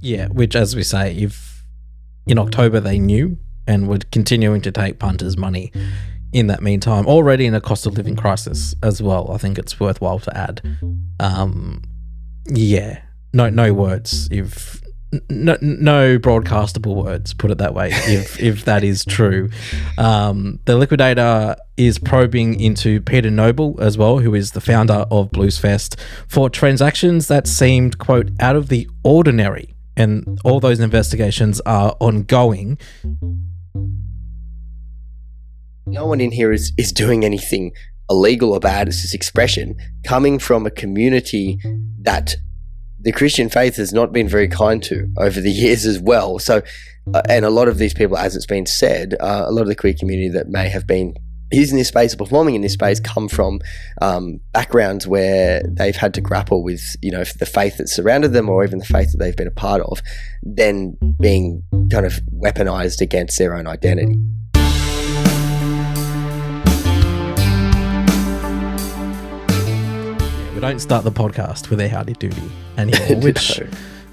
Yeah, which, as we say, if in October they knew and were continuing to take punters' money in that meantime, already in a cost of living crisis as well, I think it's worthwhile to add. Yeah, no words. If no broadcastable words, put it that way, if that is true. The Liquidator is probing into Peter Noble as well, who is the founder of Bluesfest, for transactions that seemed, quote, out of the ordinary, and all those investigations are ongoing. No one in here is doing anything illegal or bad. It's just expression coming from a community that the Christian faith has not been very kind to over the years as well. So, and a lot of these people, as it's been said, a lot of the queer community that may have been using this space or performing in this space come from backgrounds where they've had to grapple with, the faith that surrounded them or even the faith that they've been a part of, then being kind of weaponized against their own identity. We don't start the podcast with a howdy doody anymore, which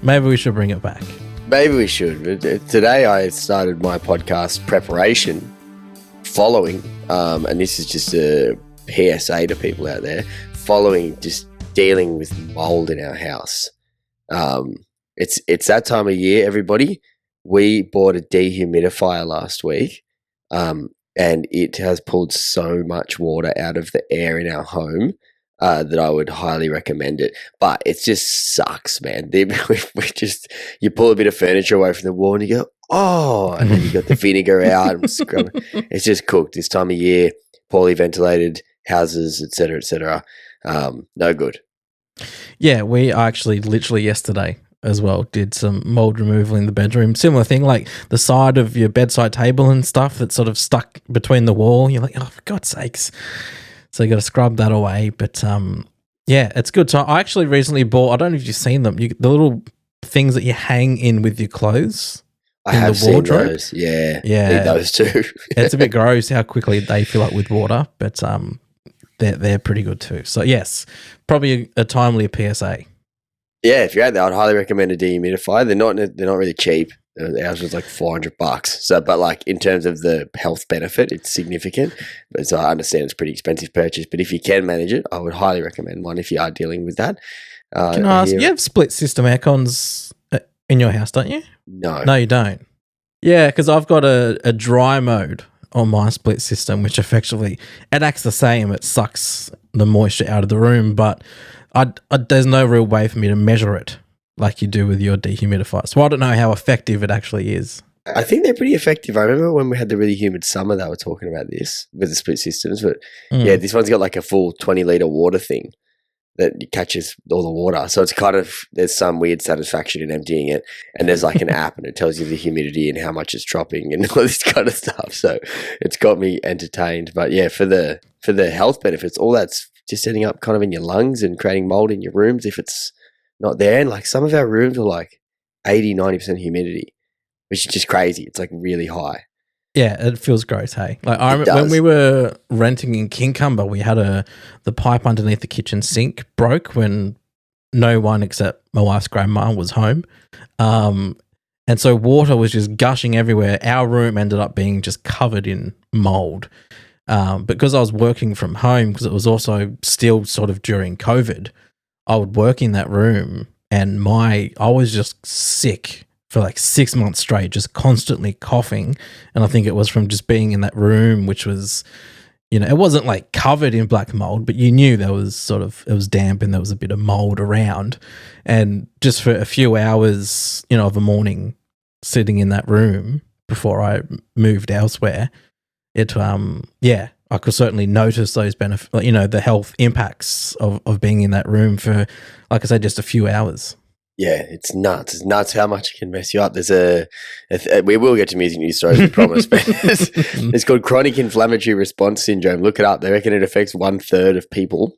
maybe we should bring it back. Maybe we should. But today I started my podcast preparation following, and this is just a PSA to people out there, following just dealing with mold in our house. It's that time of year, everybody. We bought a dehumidifier last week, and it has pulled so much water out of the air in our home that I would highly recommend it. But it just sucks, man. You pull a bit of furniture away from the wall and you go, oh, and then you got the vinegar out and scrubbing. It's just cooked this time of year, poorly ventilated houses, etc. No good. Yeah, we actually literally yesterday as well did some mold removal in the bedroom. Similar thing, like the side of your bedside table and stuff that's sort of stuck between the wall. You're like, oh, for God's sakes. So you got to scrub that away. But yeah, it's good. So I actually recently bought, I don't know if you've seen them, the little things that you hang in with your clothes. I have seen those. Yeah. Need those too. It's a bit gross how quickly they fill up with water, but they're pretty good too. So yes, probably a timely PSA. Yeah, if you're out there, I'd highly recommend a dehumidifier. They're not really cheap. Ours was like $400. So, but like in terms of the health benefit, it's significant. But so I understand it's a pretty expensive purchase. But if you can manage it, I would highly recommend one if you are dealing with that. Can I ask, you have split system aircons in your house, don't you? No, you don't. Yeah, because I've got a dry mode on my split system, which effectively it acts the same. It sucks the moisture out of the room, but there's no real way for me to measure it like you do with your dehumidifier. So I don't know how effective it actually is. I think they're pretty effective. I remember when we had the really humid summer, they were talking about this with the split systems. But yeah, this one's got like a full 20-litre water thing that catches all the water. So it's kind of, there's some weird satisfaction in emptying it. And there's like an app and it tells you the humidity and how much it's dropping and all this kind of stuff. So it's got me entertained. But yeah, for the health benefits, all that's just ending up kind of in your lungs and creating mold in your rooms if it's not there. And like some of our rooms are like 80-90% humidity, which is just crazy. It's like really high. Yeah, it feels gross, hey. Like I remember when we were renting in Kincumber, we had the pipe underneath the kitchen sink broke when no one except my wife's grandma was home. And so water was just gushing everywhere. Our room ended up being just covered in mold. Because I was working from home, because it was also still sort of during COVID, I would work in that room and I was just sick for like 6 months straight, just constantly coughing. And I think it was from just being in that room, which was, it wasn't like covered in black mold, but you knew there was it was damp and there was a bit of mold around. And just for a few hours, of a morning sitting in that room before I moved elsewhere, I could certainly notice those benefits, the health impacts of being in that room for, like I said, just a few hours. Yeah, it's nuts. It's nuts how much it can mess you up. There's we will get to music news stories, I promise, but it's called chronic inflammatory response syndrome. Look it up. They reckon it affects 1/3 of people,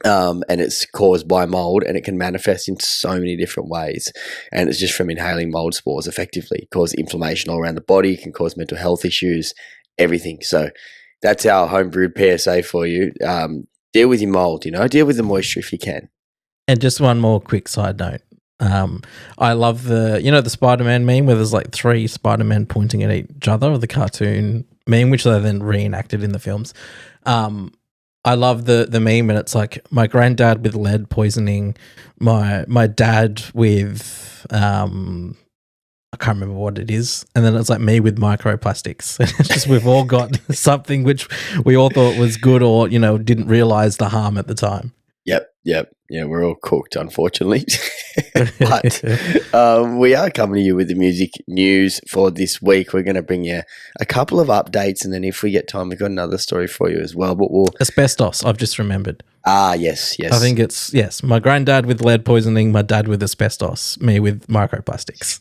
and it's caused by mold, and it can manifest in so many different ways. And it's just from inhaling mold spores effectively. Cause inflammation all around the body, can cause mental health issues, everything. So that's our homebrewed PSA for you. Deal with your mold, deal with the moisture if you can. And just one more quick side note. I love the Spider-Man meme where there's like 3 Spider-Men pointing at each other, the cartoon meme, which they then reenacted in the films. I love the meme, and it's like my granddad with lead poisoning, my dad with I can't remember what it is, and then it's like me with microplastics. It's just we've all got something which we all thought was good, or didn't realize the harm at the time. Yep. Yeah, we're all cooked, unfortunately. But we are coming to you with the music news for this week. We're going to bring you a couple of updates, and then if we get time, we've got another story for you as well. But asbestos, I've just remembered. Yes. I think it's, yes, my granddad with lead poisoning, my dad with asbestos, me with microplastics.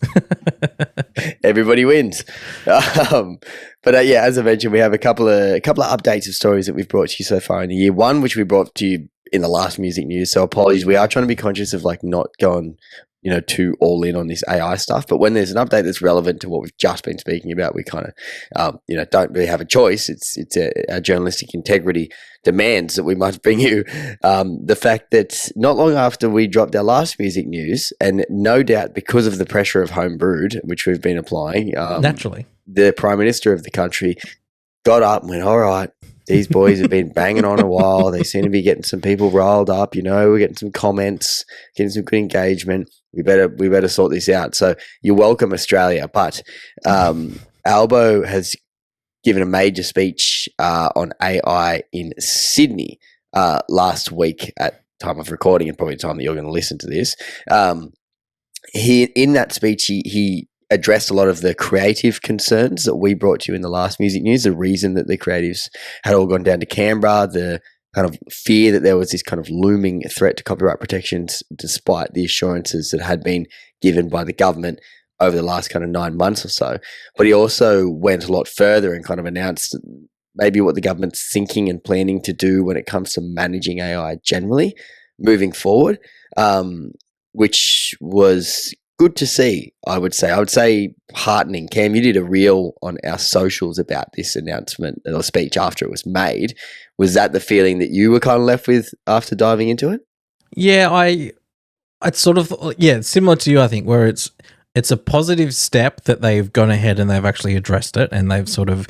Everybody wins. But yeah, as I mentioned, we have a couple of updates of stories that we've brought to you so far in the year. One, which we brought to you in the last music news, so apologies. We are trying to be conscious of like not going too all in on this AI stuff, but when there's an update that's relevant to what we've just been speaking about, we kind of don't really have a choice. It's our journalistic integrity demands that we must bring you the fact that not long after we dropped our last music news, and no doubt because of the pressure of Homebrewed, which we've been applying, naturally, the Prime Minister of the country got up and went, all right, these boys have been banging on a while. They seem to be getting some people riled up. We're getting some comments, getting some good engagement. We better sort this out. So you're welcome, Australia. But Albo has given a major speech on AI in Sydney last week at time of recording, and probably the time that you're going to listen to this. In that speech, he addressed a lot of the creative concerns that we brought to you in the last music news, the reason that the creatives had all gone down to Canberra, the kind of fear that there was this kind of looming threat to copyright protections despite the assurances that had been given by the government over the last kind of 9 months or so. But he also went a lot further and kind of announced maybe what the government's thinking and planning to do when it comes to managing AI generally moving forward, which was good to see, I would say heartening. Cam, you did a reel on our socials about this announcement or speech after it was made. Was that the feeling that you were kind of left with after diving into it? Yeah, it's sort of, similar to you, I think, where it's a positive step that they've gone ahead and they've actually addressed it, and they've sort of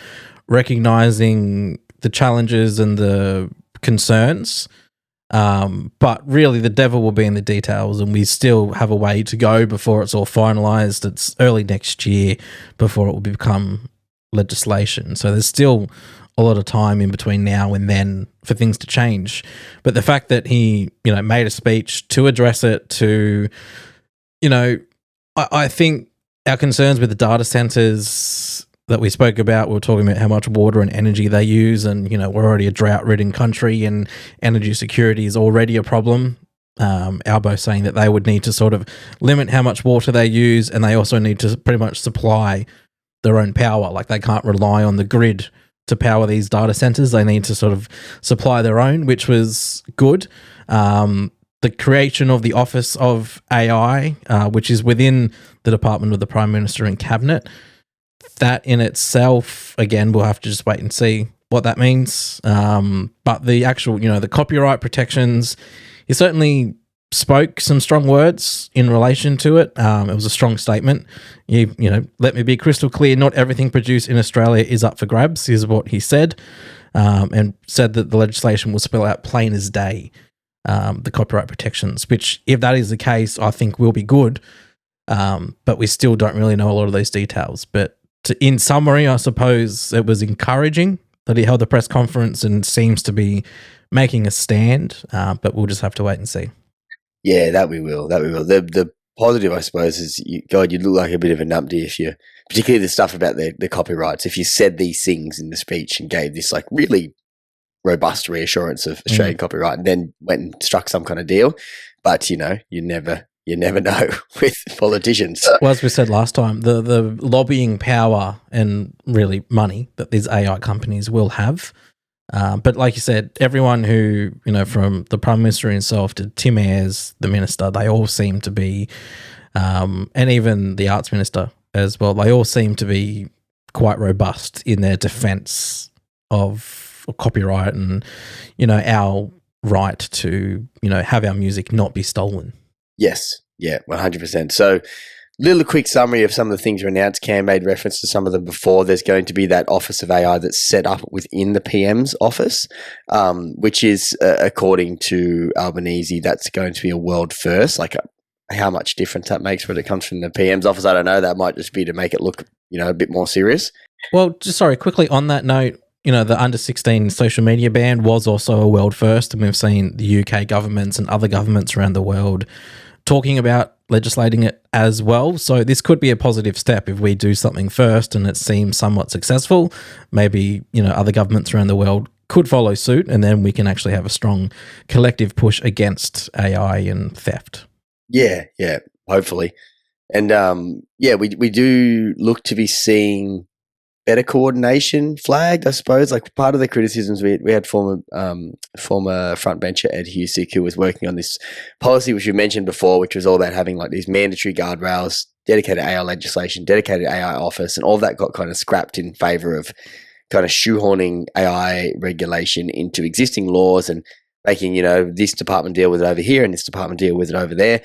recognizing the challenges and the concerns. But really the devil will be in the details, and we still have a way to go before it's all finalized. It's early next year before it will become legislation. So there's still a lot of time in between now and then for things to change. But the fact that he, made a speech to address it, to, I think our concerns with the data centers that we spoke about, we were talking about how much water and energy they use, and we're already a drought-ridden country, and energy security is already a problem. Albo saying that they would need to sort of limit how much water they use, and they also need to pretty much supply their own power. Like, they can't rely on the grid to power these data centers. They need to sort of supply their own, which was good. The creation of the Office of AI, which is within the Department of the Prime Minister and Cabinet, that in itself, again, we'll have to just wait and see what that means. But the actual, the copyright protections, he certainly spoke some strong words in relation to it. It was a strong statement. Let me be crystal clear, not everything produced in Australia is up for grabs, is what he said, and said that the legislation will spell out plain as day the copyright protections, which, if that is the case, I think will be good. But we still don't really know a lot of those details. But in summary, I suppose it was encouraging that he held the press conference and seems to be making a stand, but we'll just have to wait and see. Yeah, that we will. The positive, I suppose, is, God, you'd look like a bit of a numpty if you, particularly the stuff about the copyrights, if you said these things in the speech and gave this like really robust reassurance of Australian copyright, and then went and struck some kind of deal. But, you never know with politicians. Well, as we said last time, the lobbying power and really money that these AI companies will have. But like you said, everyone who, from the Prime Minister himself to Tim Ayres, the Minister, they all seem to be, and even the Arts Minister as well, they all seem to be quite robust in their defence of copyright and, our right to, have our music not be stolen. Yes. Yeah, 100%. So, little quick summary of some of the things were announced. Cam made reference to some of them before. There's going to be that Office of AI that's set up within the PM's office, which is, according to Albanese, that's going to be a world first. Like, how much difference that makes when it comes from the PM's office, I don't know. That might just be to make it look, a bit more serious. Well, just quickly on that note, the under 16 social media ban was also a world first, and we've seen the UK governments and other governments around the world talking about legislating it as well. So this could be a positive step if we do something first and it seems somewhat successful. Maybe, other governments around the world could follow suit, and then we can actually have a strong collective push against AI and theft. Yeah, hopefully. And we do look to be seeing better coordination flagged, I suppose. Like, part of the criticisms we had former frontbencher Ed Husick, who was working on this policy, which we mentioned before, which was all about having like these mandatory guardrails, dedicated AI legislation, dedicated AI office, and all of that got kind of scrapped in favor of kind of shoehorning AI regulation into existing laws and making, this department deal with it over here and this department deal with it over there.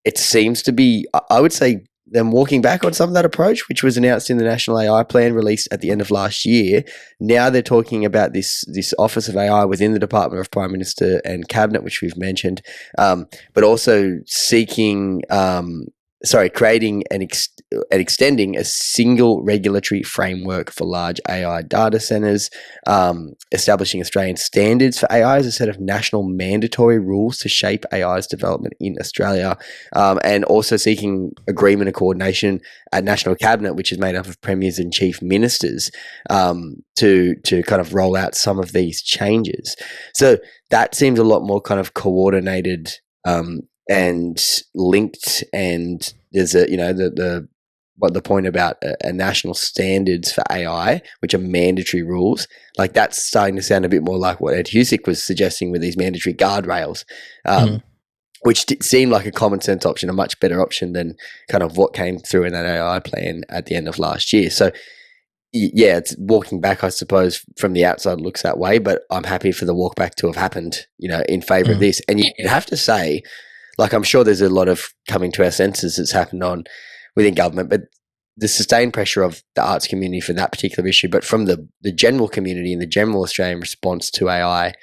It seems to be, I would say, them walking back on some of that approach, which was announced in the National AI Plan released at the end of last year. Now they're talking about this Office of AI within the Department of Prime Minister and Cabinet, which we've mentioned, but also seeking, creating and extending a single regulatory framework for large AI data centers, establishing Australian standards for AI as a set of national mandatory rules to shape AI's development in Australia, and also seeking agreement and coordination at National Cabinet, which is made up of premiers and chief ministers, to kind of roll out some of these changes. So that seems a lot more kind of coordinated and linked, and there's the point about a national standards for AI, which are mandatory rules. Like, that's starting to sound a bit more like what Ed Husick was suggesting with these mandatory guardrails, which seemed like a common sense option, a much better option than kind of what came through in that AI plan at the end of last year. So yeah, it's walking back, I suppose, from the outside looks that way, but I'm happy for the walk back to have happened, in favor of this. And you have to say, like, I'm sure there's a lot of coming to our senses that's happened within government, but the sustained pressure of the arts community for that particular issue, but from the general community and the general Australian response to AI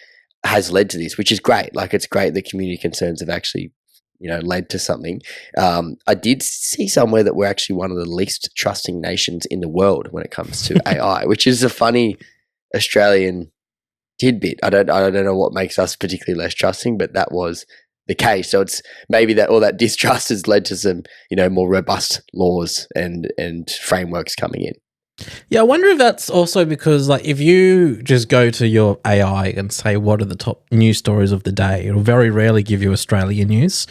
has led to this, which is great. Like, it's great that community concerns have actually, led to something. I did see somewhere that we're actually one of the least trusting nations in the world when it comes to AI, which is a funny Australian tidbit. I don't know what makes us particularly less trusting, but that was the case. So it's maybe that all that distrust has led to some, more robust laws and frameworks coming in. Yeah, I wonder if that's also because, like, if you just go to your AI and say, what are the top news stories of the day, it'll very rarely give you Australian news.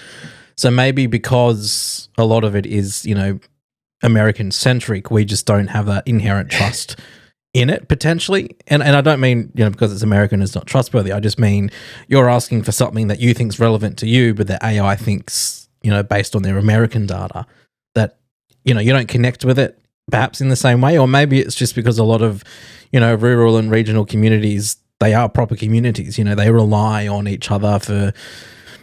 So maybe because a lot of it is, American-centric, we just don't have that inherent trust in it, potentially. And I don't mean, because it's American, it's not trustworthy. I just mean you're asking for something that you think's relevant to you, but the AI thinks, based on their American data, that, you don't connect with it perhaps in the same way. Or maybe it's just because a lot of, rural and regional communities, they are proper communities, they rely on each other for,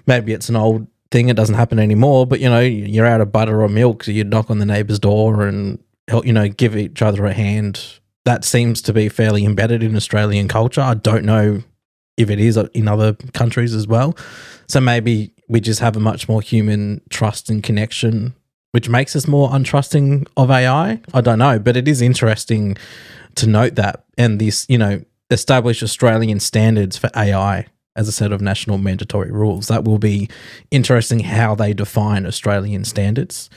maybe it's an old thing, it doesn't happen anymore, but, you're out of butter or milk, so you knock on the neighbour's door and help, give each other a hand. That seems to be fairly embedded in Australian culture. I don't know if it is in other countries as well. So maybe we just have a much more human trust and connection, which makes us more untrusting of AI. I don't know, but it is interesting to note that. And this, establish Australian standards for AI as a set of national mandatory rules. That will be interesting how they define Australian standards,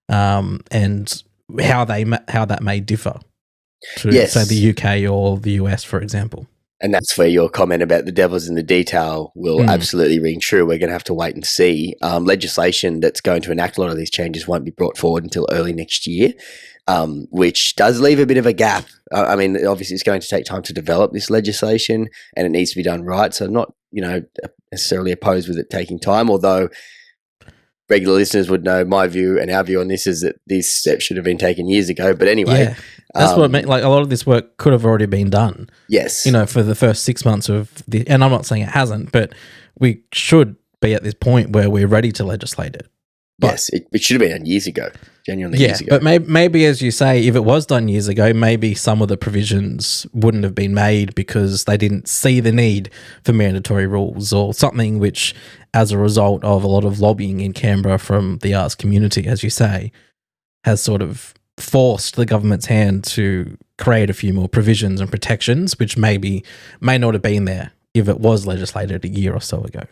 and how that may differ to, say, the UK or the US, for example. And that's where your comment about the devil's in the detail will absolutely ring true. We're going to have to wait and see. Legislation that's going to enact a lot of these changes won't be brought forward until early next year, which does leave a bit of a gap. I mean, obviously it's going to take time to develop this legislation and it needs to be done right. So I'm not, necessarily opposed with it taking time, although regular listeners would know my view and our view on this is that these steps should have been taken years ago. But anyway, that's what I mean. Like, a lot of this work could have already been done. Yes. For the first 6 months of the, and I'm not saying it hasn't, but we should be at this point where we're ready to legislate it. Yes, it should have been done years ago, genuinely years ago. But maybe, as you say, if it was done years ago, maybe some of the provisions wouldn't have been made because they didn't see the need for mandatory rules or something which, as a result of a lot of lobbying in Canberra from the arts community, as you say, has sort of forced the government's hand to create a few more provisions and protections, which may not have been there if it was legislated a year or so ago.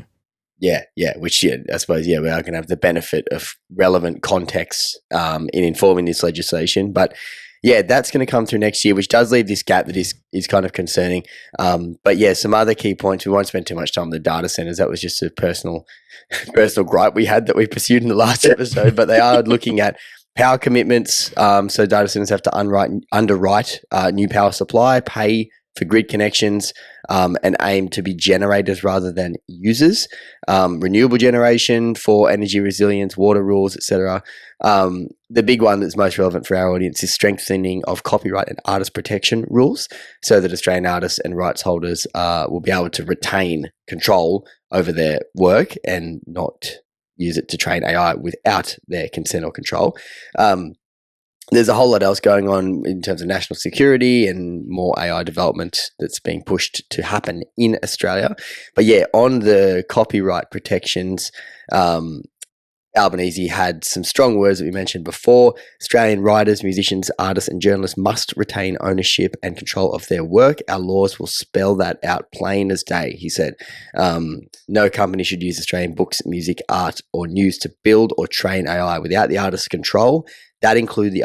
Yeah, which I suppose we are going to have the benefit of relevant context in informing this legislation. But that's going to come through next year, which does leave this gap that is kind of concerning. But some other key points. We won't spend too much time on the data centers. That was just a personal gripe we had that we pursued in the last episode. But they are looking at power commitments. So data centers have to underwrite new power supply, pay for grid connections, and aim to be generators rather than users. Renewable generation for energy resilience, water rules, etc. The big one that's most relevant for our audience is strengthening of copyright and artist protection rules so that Australian artists and rights holders will be able to retain control over their work and not use it to train AI without their consent or control. There's a whole lot else going on in terms of national security and more AI development that's being pushed to happen in Australia. But on the copyright protections, Albanese had some strong words that we mentioned before. Australian writers, musicians, artists, and journalists must retain ownership and control of their work. Our laws will spell that out plain as day, he said. No company should use Australian books, music, art, or news to build or train AI without the artist's control. That includes the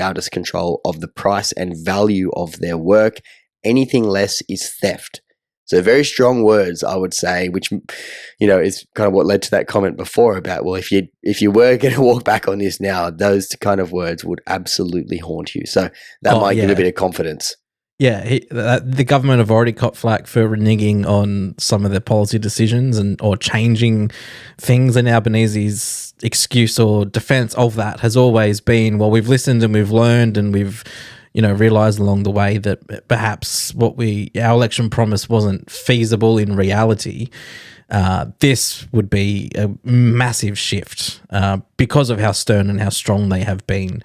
artist's control of the price and value of their work. Anything less is theft. So very strong words, I would say, which is kind of what led to that comment before about, well, if you were going to walk back on this now, those kind of words would absolutely haunt you. So that might give a bit of confidence. Yeah, the government have already caught flack for reneging on some of their policy decisions or changing things, and Albanese's excuse or defence of that has always been, well, we've listened and we've learned and we've realised along the way that perhaps our election promise wasn't feasible in reality. This would be a massive shift because of how stern and how strong they have been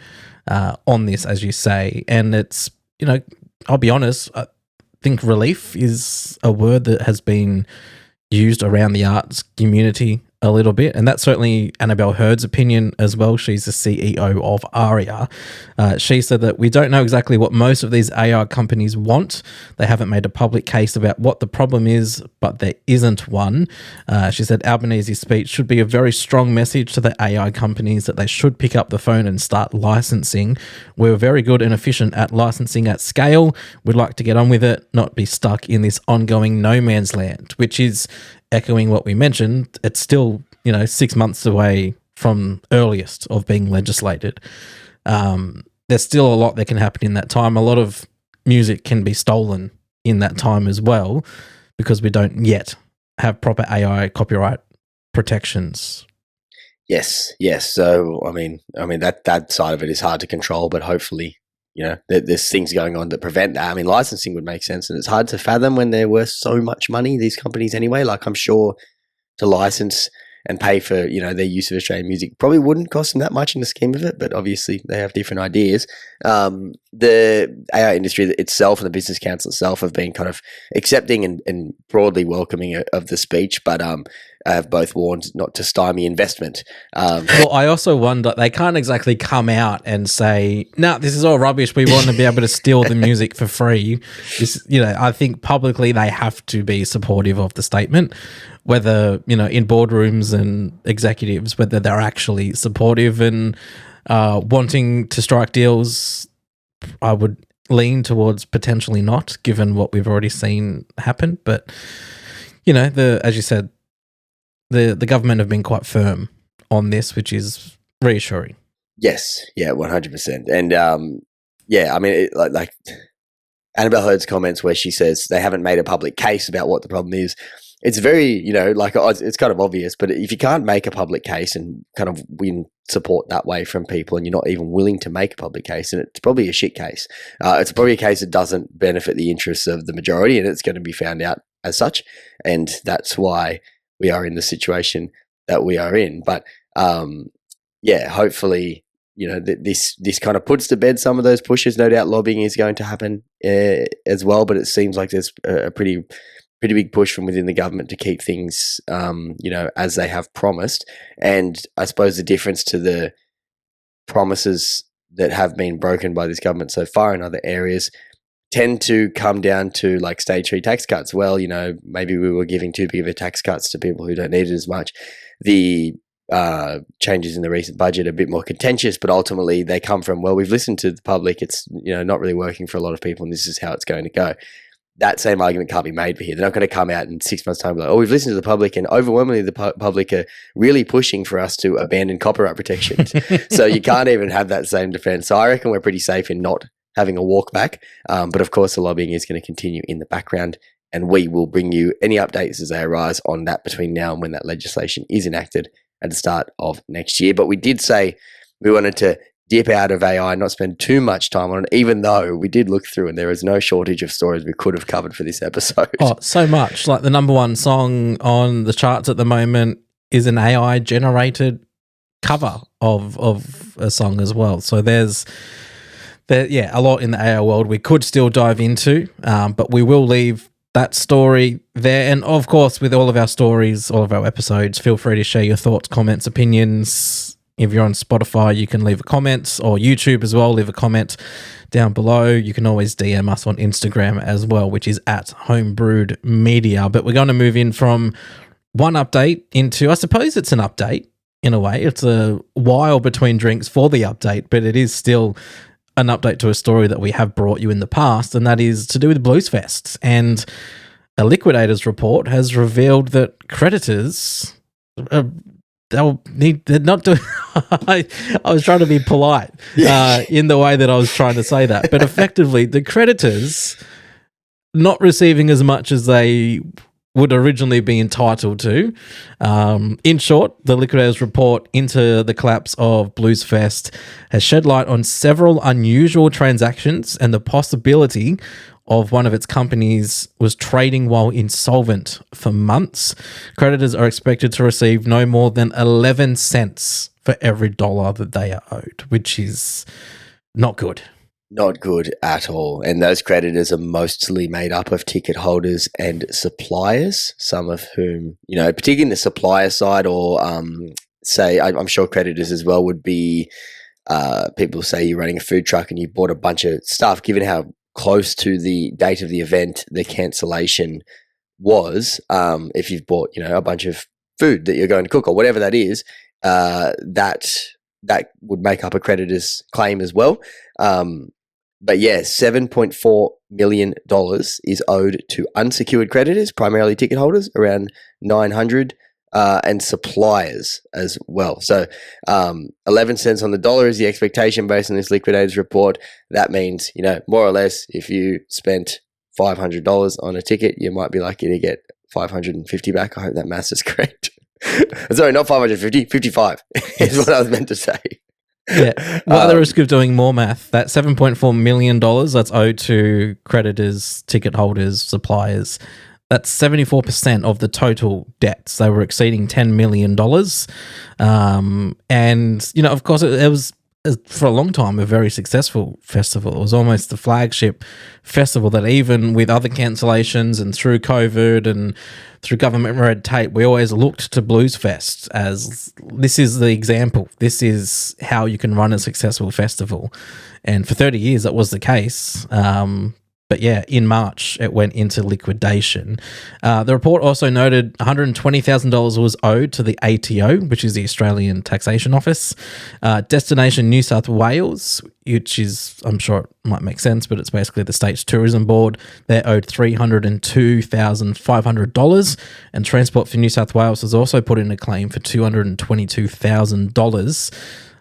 on this, as you say. And it's, I'll be honest, I think relief is a word that has been used around the arts community a little bit, and that's certainly Annabelle Hurd's opinion as well. She's the CEO of ARIA. She said that we don't know exactly what most of these AI companies want. They haven't made a public case about what the problem is, but there isn't one. She said Albanese's speech should be a very strong message to the AI companies that they should pick up the phone and start licensing. We're very good and efficient at licensing at scale. We'd like to get on with it, not be stuck in this ongoing no man's land, which is echoing what we mentioned. It's still, 6 months away from earliest of being legislated. There's still a lot that can happen in that time. A lot of music can be stolen in that time as well, because we don't yet have proper AI copyright protections. Yes. So, I mean that side of it is hard to control, but hopefully, there's things going on that prevent that. I mean, licensing would make sense, and it's hard to fathom when they're worth so much money, these companies anyway. Like, I'm sure to license and pay for, their use of Australian music probably wouldn't cost them that much in the scheme of it, but obviously they have different ideas. The AI industry itself and the Business Council itself have been kind of accepting and broadly welcoming of the speech, but have both warned not to stymie investment. Well, I also wonder, they can't exactly come out and say, no, this is all rubbish. We want to be able to steal the music for free. I think publicly they have to be supportive of the statement, whether, in boardrooms and executives, whether they're actually supportive and wanting to strike deals. I would lean towards potentially not, given what we've already seen happen. But, as you said, the government have been quite firm on this, which is reassuring. Yes, 100%. And I mean, like Annabelle Hurd's comments where she says they haven't made a public case about what the problem is. It's very, it's kind of obvious, but if you can't make a public case and kind of win support that way from people, and you're not even willing to make a public case, and it's probably a shit case. It's probably a case that doesn't benefit the interests of the majority, and it's going to be found out as such. And that's why we are in the situation that we are in. But hopefully, this kind of puts to bed some of those pushes. No doubt lobbying is going to happen as well, but it seems like there's a pretty big push from within the government to keep things, as they have promised. And I suppose the difference to the promises that have been broken by this government so far in other areas tend to come down to like stage 3 tax cuts. Well, maybe we were giving too big of a tax cuts to people who don't need it as much. The changes in the recent budget are a bit more contentious, but ultimately they come from, well, we've listened to the public. It's not really working for a lot of people, and this is how it's going to go. That same argument can't be made for here. They're not going to come out in 6 months' time and be like, oh, we've listened to the public, and overwhelmingly the public are really pushing for us to abandon copyright protections. So you can't even have that same defense. So I reckon we're pretty safe in not having a walk back. But of course, the lobbying is going to continue in the background, and we will bring you any updates as they arise on that between now and when that legislation is enacted at the start of next year. But we did say we wanted to dip out of AI and not spend too much time on it, even though we did look through and there is no shortage of stories we could have covered for this episode. Oh, so much. Like the number one song on the charts at the moment is an AI generated cover of a song as well. So there's a lot in the AI world we could still dive into, but we will leave that story there. And of course, with all of our stories, all of our episodes, feel free to share your thoughts, comments, opinions. If you're on Spotify, you can leave a comment, or YouTube as well, leave a comment down below. You can always DM us on Instagram as well, which is at Homebrewed Media. But we're going to move in from one update into, I suppose it's an update in a way. It's a while between drinks for the update, but it is still an update to a story that we have brought you in the past, and that is to do with Bluesfest. And a liquidators report has revealed that creditors... they're not doing. I was trying to be polite in the way that I was trying to say that, but effectively, the creditors not receiving as much as they would originally be entitled to. In short, the liquidators report into the collapse of Bluesfest has shed light on several unusual transactions and the possibility of one of its companies was trading while insolvent for months. Creditors are expected to receive no more than 11 cents for every dollar that they are owed, which is not good. Not good at all. And those creditors are mostly made up of ticket holders and suppliers, some of whom, particularly in the supplier side, or say, I'm sure creditors as well would be people say you're running a food truck and you bought a bunch of stuff, given how close to the date of the event the cancellation was. If you've bought a bunch of food that you're going to cook or whatever that is, that would make up a creditor's claim as well. But yeah, $7.4 million is owed to unsecured creditors, primarily ticket holders, around 900, and suppliers as well. So 11 cents on the dollar is the expectation based on this liquidators report. That means, more or less, if you spent $500 on a ticket, you might be lucky to get 550 back. I hope that maths is correct. Sorry, not 550, 55 is what I was meant to say. Yeah. What are the risk of doing more math? That $7.4 million that's owed to creditors, ticket holders, suppliers, that's 74% of the total debts. They were exceeding $10 million. And, of course, it was, for a long time, a very successful festival. It was almost the flagship festival that even with other cancellations and through COVID and through government red tape, we always looked to Bluesfest as this is the example. This is how you can run a successful festival. And for 30 years, that was the case. But yeah, in March, it went into liquidation. The report also noted $120,000 was owed to the ATO, which is the Australian Taxation Office. Destination New South Wales, which is, I'm sure it might make sense, but it's basically the state's tourism board. They're owed $302,500. And Transport for New South Wales has also put in a claim for $222,000.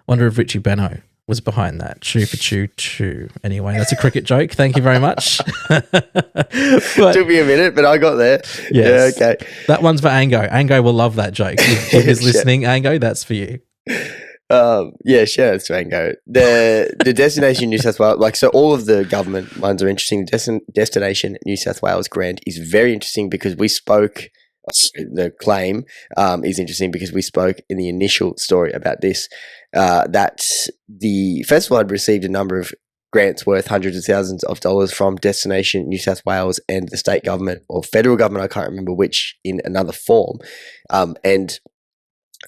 Wonder if Richie Benno was behind that. Choo for choo choo. Anyway, that's a cricket joke. Thank you very much. Took me a minute, but I got there. Yes. Yeah, okay. That one's for Ango. Ango will love that joke. If he's listening, Ango, that's for you. Yeah, sure, it's Ango. The Destination New South Wales, so all of the government ones are interesting. Destination New South Wales grant is very interesting because we spoke the claim is interesting because we spoke in the initial story about this, that the festival had received a number of grants worth hundreds of thousands of dollars from Destination New South Wales and the state government or federal government, I can't remember which, in another form. And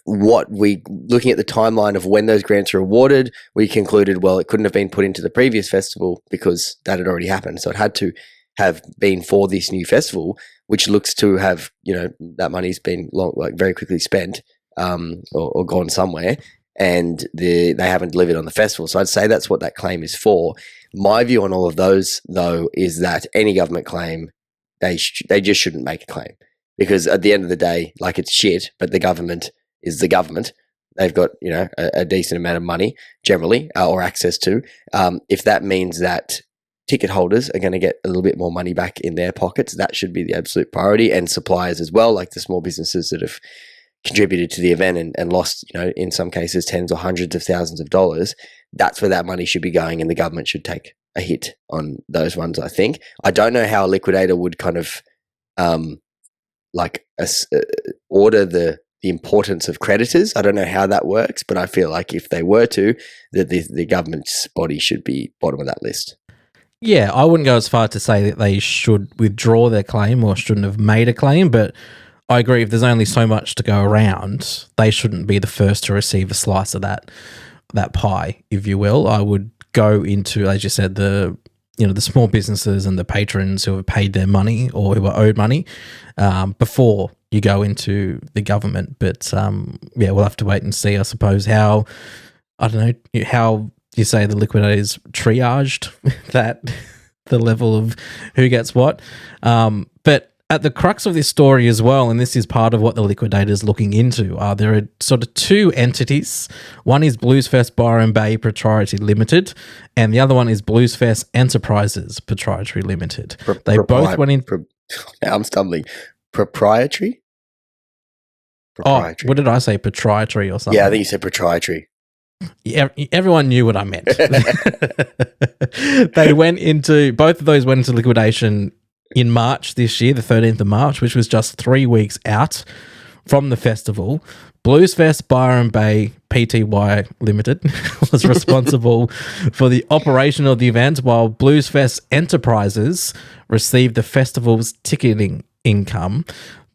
looking at the timeline of when those grants were awarded, we concluded, well, it couldn't have been put into the previous festival because that had already happened. So it had to have been for this new festival, which looks to have, that money's been very quickly spent or gone somewhere, and they haven't delivered on the festival. So I'd say that's what that claim is for. My view on all of those, though, is that any government claim, they just shouldn't make a claim, because at the end of the day, it's shit, but the government is the government. They've got, a decent amount of money generally, or access to. If that means that ticket holders are going to get a little bit more money back in their pockets, that should be the absolute priority, and suppliers as well, like the small businesses that have contributed to the event and lost, in some cases, tens or hundreds of thousands of dollars. That's where that money should be going, and the government should take a hit on those ones, I think. I don't know how a liquidator would kind of order the importance of creditors. I don't know how that works, but I feel like if they were to, that the government's body should be bottom of that list. Yeah, I wouldn't go as far to say that they should withdraw their claim or shouldn't have made a claim, but I agree, if there's only so much to go around, they shouldn't be the first to receive a slice of that pie, if you will. I would go into, as you said, the small businesses and the patrons who have paid their money or who are owed money before you go into the government. But we'll have to wait and see, I suppose, how you say the liquidators triaged the level of who gets what. But at the crux of this story as well, and this is part of what the liquidator's looking into, there are sort of two entities. One is Bluesfest Byron Bay Proprietary Limited, and the other one is Bluesfest Enterprises Proprietary Limited. They both went in... I'm stumbling. Proprietary? Oh, what did I say? Proprietary or something? Yeah, I think you said proprietary. Yeah, everyone knew what I meant. Both of those went into liquidation in March this year, the 13th of March, which was just 3 weeks out from the festival. Bluesfest Byron Bay Pty Limited was responsible for the operation of the event, while Bluesfest Enterprises received the festival's ticketing income.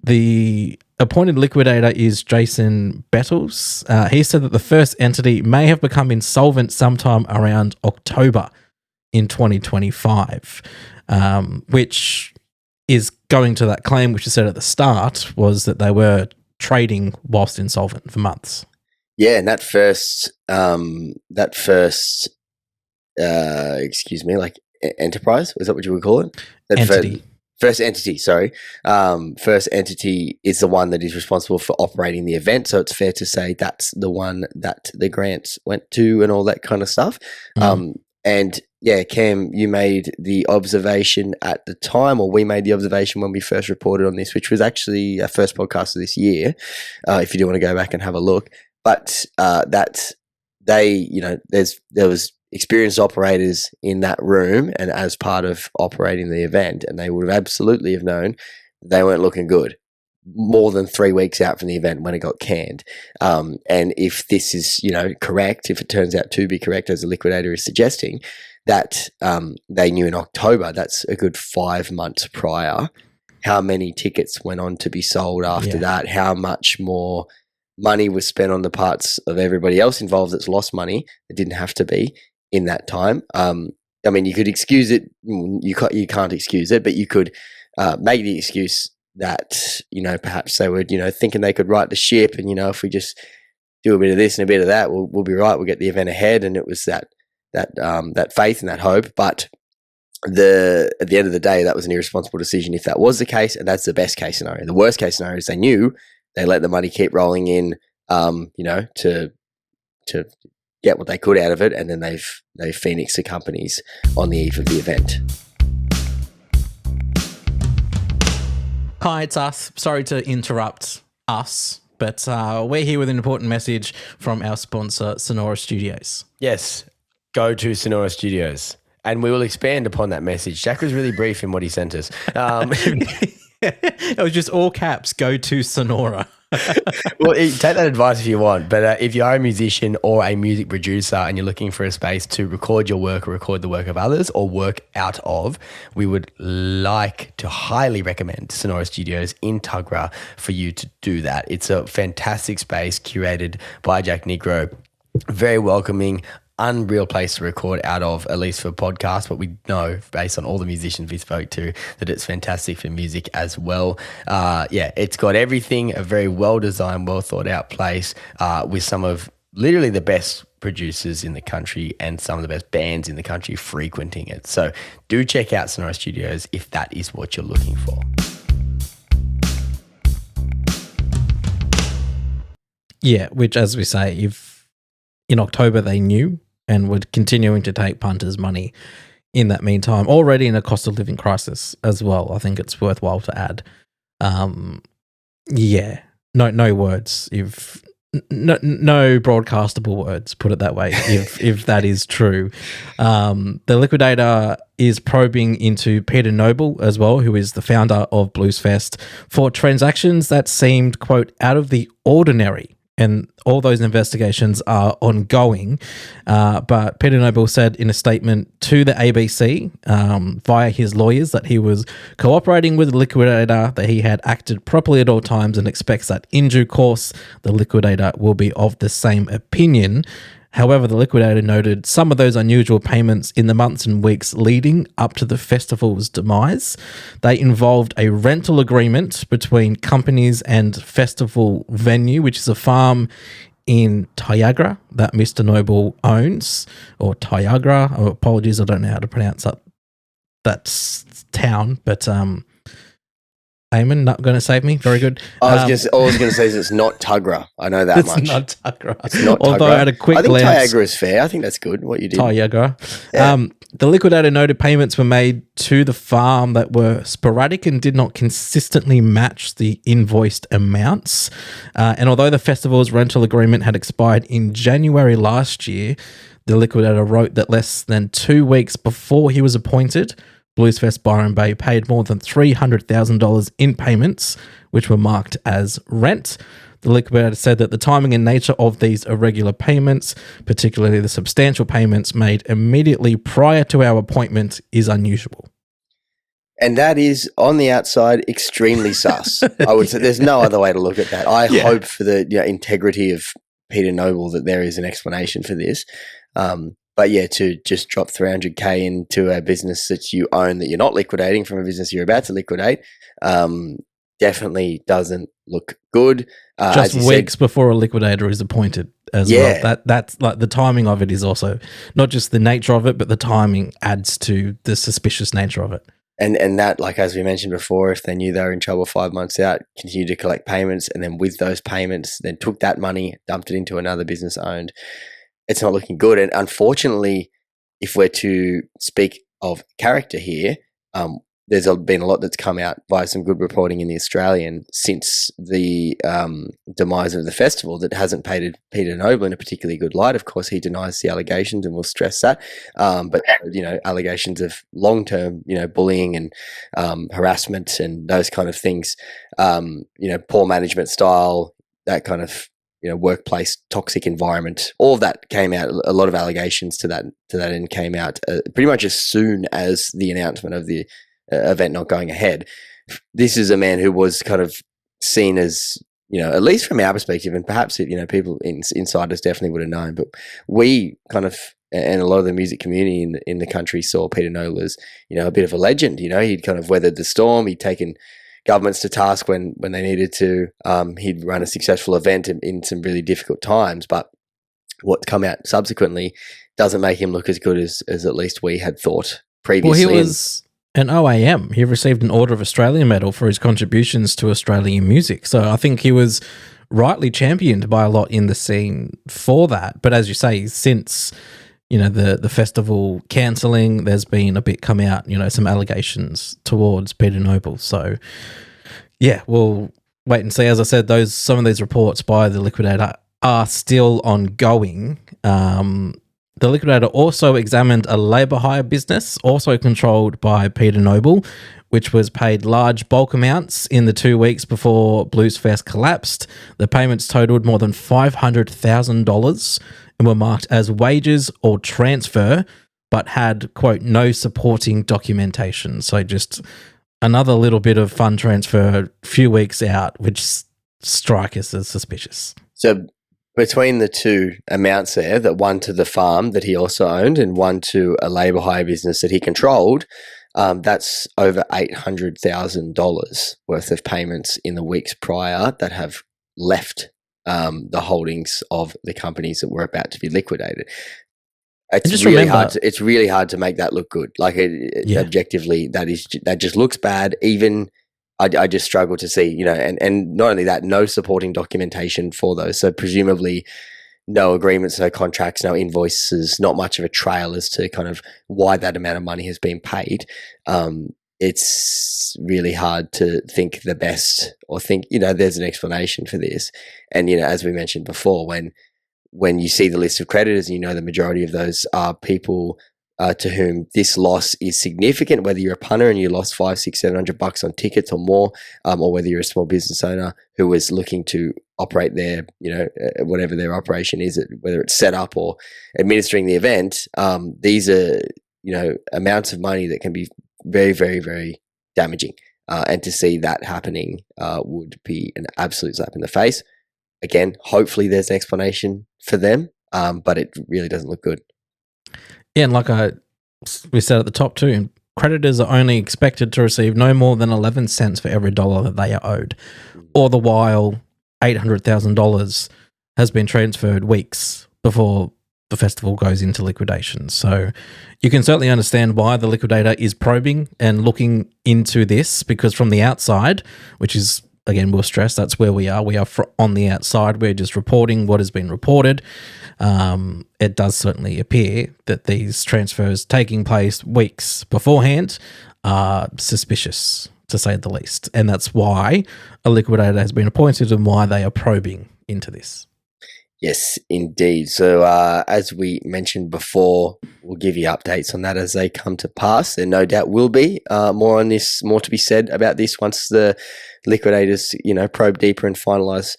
The appointed liquidator is Jason Bettles. He said that the first entity may have become insolvent sometime around October in 2025, which is going to that claim which you said at the start, was that they were trading whilst insolvent for months. Yeah, and that first enterprise, is that what you would call it? Entity. First entity, sorry. First entity is the one that is responsible for operating the event. So it's fair to say that's the one that the grants went to and all that kind of stuff. And yeah, Cam, you made the observation at the time, or we made the observation when we first reported on this, which was actually our first podcast of this year, if you do want to go back and have a look. But that they, there was experienced operators in that room and as part of operating the event, and they would have absolutely have known they weren't looking good more than 3 weeks out from the event when it got canned. And if this is, correct, if it turns out to be correct, as the liquidator is suggesting, that they knew in October, that's a good 5 months prior, how many tickets went on to be sold after that, how much more money was spent on the parts of everybody else involved that's lost money that didn't have to be in that time. You could excuse it. You can't excuse it, but you could make the excuse that, perhaps they were, thinking they could right the ship, and, if we just do a bit of this and a bit of that, we'll be right. We'll get the event ahead. And it was that faith and that hope. But at the end of the day, that was an irresponsible decision if that was the case, and that's the best case scenario. The worst case scenario is they knew, they let the money keep rolling in, to get what they could out of it, and then they've phoenixed the companies on the eve of the event. Hi, it's us. Sorry to interrupt us, but we're here with an important message from our sponsor, Sonora Studios. Yes, go to Sonora Studios, and we will expand upon that message. Jack was really brief in what he sent us. It was just all caps, go to Sonora. Well, take that advice if you want, but if you are a musician or a music producer and you're looking for a space to record your work or record the work of others or work out of, we would like to highly recommend Sonora Studios in Tuggerah for you to do that. It's a fantastic space curated by Jack Negro, very welcoming, unreal place to record out of, at least for podcasts, but we know based on all the musicians we spoke to that it's fantastic for music as well. It's got everything, a very well designed, well thought out place with some of literally the best producers in the country and some of the best bands in the country frequenting it. So do check out Sonora Studios if that is what you're looking for. Yeah, which, as we say, if in October they knew and were continuing to take punters' money in that meantime, already in a cost of living crisis as well, I think it's worthwhile to add. No words. No broadcastable words, put it that way, if that is true. The Liquidator is probing into Peter Noble as well, who is the founder of Bluesfest, for transactions that seemed, quote, out of the ordinary. And all those investigations are ongoing. But Peter Noble said in a statement to the ABC via his lawyers that he was cooperating with the Liquidator, that he had acted properly at all times, and expects that in due course the Liquidator will be of the same opinion. However, the Liquidator noted some of those unusual payments in the months and weeks leading up to the festival's demise. They involved a rental agreement between companies and festival venue, which is a farm in Tyagra that Mr. Noble owns, or Tyagra. Oh, apologies, I don't know how to pronounce that town, but Eamon, not going to save me. Very good. All I was going to say is it's not Tuggerah. I know that much. It's not Tuggerah. It's not Although Tuggerah. at a quick I think glance, Tyagra is fair. I think that's good what you did. Tyagra. Yeah. The Liquidator noted payments were made to the farm that were sporadic and did not consistently match the invoiced amounts. And although the festival's rental agreement had expired in January last year, the Liquidator wrote that less than 2 weeks before he was appointed, Bluesfest Byron Bay paid more than $300,000 in payments, which were marked as rent. The Liquidator said that the timing and nature of these irregular payments, particularly the substantial payments made immediately prior to our appointment, is unusual. And that is, on the outside, extremely sus. I would say there's no other way to look at that. I hope for the integrity of Peter Noble that there is an explanation for this. But yeah, to just drop $300K into a business that you own that you're not liquidating from a business you're about to liquidate, definitely doesn't look good. Just weeks before a liquidator is appointed as well. That's like the timing of it is also not just the nature of it, but the timing adds to the suspicious nature of it. And that, like as we mentioned before, if they knew they were in trouble 5 months out, continued to collect payments, and then with those payments, then took that money, dumped it into another business owned, it's not looking good. And unfortunately, if we're to speak of character here, there's been a lot that's come out via some good reporting in the Australian since the demise of the festival that hasn't painted Peter Noble in a particularly good light. Of course, he denies the allegations, and we'll stress that. But allegations of long-term, bullying and harassment and those kind of things, poor management style, that kind of workplace toxic environment, all of that came out. A lot of allegations to that end came out pretty much as soon as the announcement of the event not going ahead. This is a man who was kind of seen as, at least from our perspective, and perhaps people insiders definitely would have known, but we kind of, and a lot of the music community in the country saw Peter Noble as a bit of a legend. He'd kind of weathered the storm. He'd taken governments to task when they needed to. He'd run a successful event in some really difficult times, but what's come out subsequently doesn't make him look as good as at least we had thought previously. Well, he was an OAM. He received an Order of Australia medal for his contributions to Australian music. So I think he was rightly championed by a lot in the scene for that. But as you say, since the festival cancelling, there's been a bit come out, some allegations towards Peter Noble. So, yeah, we'll wait and see. As I said, some of these reports by the Liquidator are still ongoing. The Liquidator also examined a labour hire business, also controlled by Peter Noble, which was paid large bulk amounts in the 2 weeks before Bluesfest collapsed. The payments totaled more than $500,000 and were marked as wages or transfer, but had, quote, no supporting documentation. So just another little bit of fund transfer a few weeks out, which strike us as suspicious. So between the two amounts there, that one to the farm that he also owned and one to a labour hire business that he controlled, that's over $800,000 worth of payments in the weeks prior that have left the holdings of the companies that were about to be liquidated. It's really hard to make that look good. Like objectively, that just looks bad. Even I just struggle to see, and not only that, no supporting documentation for those. So presumably no agreements, no contracts, no invoices, not much of a trail as to kind of why that amount of money has been paid. It's really hard to think the best or think, there's an explanation for this. And, as we mentioned before, when you see the list of creditors and the majority of those are people to whom this loss is significant, whether you're a punter and you lost $500-$700 on tickets or more, or whether you're a small business owner who was looking to operate their, whatever their operation is, whether it's set up or administering the event, these are, amounts of money that can be very, very, very damaging. And to see that happening would be an absolute slap in the face. Again, hopefully there's an explanation for them, but it really doesn't look good. Yeah, and like we said at the top too, creditors are only expected to receive no more than 11 cents for every dollar that they are owed. All the while, $800,000 has been transferred weeks before the festival goes into liquidation. So you can certainly understand why the liquidator is probing and looking into this, because from the outside, which is, again, we'll stress that's where we are. We are on the outside. We're just reporting what has been reported. It does certainly appear that these transfers taking place weeks beforehand are suspicious, to say the least. And that's why a liquidator has been appointed and why they are probing into this. Yes, indeed. So as we mentioned before, we'll give you updates on that as they come to pass. There no doubt will be more on this, more to be said about this once the liquidators, probe deeper and finalise